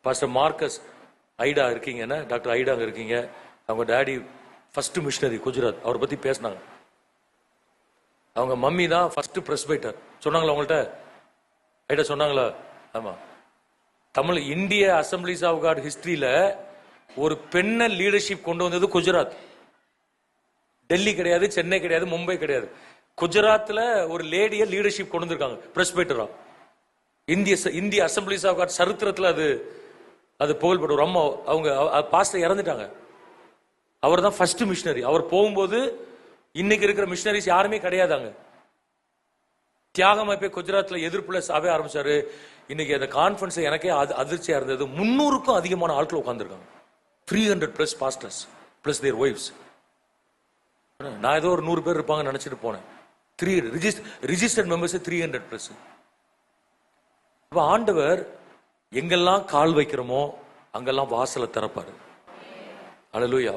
Pastor Marcus ஐடா இருக்கீங்கன்னா, doctor ஐடா அங்கே இருக்கீங்க. அவங்க டேடி ஃபர்ஸ்ட் மிஷனரி குஜராத், அவரை பற்றி பேசினாங்க. அவங்க மம்மி தான் ஃபர்ஸ்ட் பிரஸ்பைட்டர். சொன்னாங்களா உங்கள்கிட்ட? ஐடா சொன்னாங்களா? ஆமாம். தமிழ் இந்திய அசம்பிளிஸ் ஆஃப் காட் ஹிஸ்டரியில ஒரு பெண்ணை லீடர்ஷிப் கொண்டு வந்தது குஜராத். டெல்லி கிடையாது, சென்னை கிடையாது, மும்பை கிடையாது. குஜராத்ல ஒரு லேடியை லீடர்ஷிப் கொண்டு வந்திருக்காங்க, பிரஸ்பைட்டரா. இந்திய அசம்பிளிஸ் ஆஃப் காட் சரித்திரத்தில் அது புகழ்படும். ரொம்ப அவங்க பாஸ்டர் இறந்துட்டாங்க. அவர் தான் ஃபர்ஸ்ட் மிஷனரி. அவர் போகும்போது இன்னைக்கு இருக்கிற மிஷனரிஸ் யாருமே கிடையாதாங்க. தியாகமா போய் குஜராத்ல எதிர்ப்புல சபை ஆரம்பிச்சாரு. இன்னைக்கு அந்த கான்ஃபரன்ஸ் எனக்கே அதிர்ச்சியா இருந்தது. 300க்கும் அதிகமான ஆட்கள் உட்கார்ந்துருக்காங்க. 300+ பாஸ்டர்ஸ் பிளஸ் தேர் ஒய்ஃப்ஸ். நான் ஏதோ ஒரு 100 பேர் இருப்பாங்க நினைச்சிட்டு போனேன். Registered members 300+. அப்ப ஆண்டவர் எங்கெல்லாம் கால் வைக்கிறோமோ அங்கெல்லாம் வாசலை திறப்பாரு. அல்லேலூயா.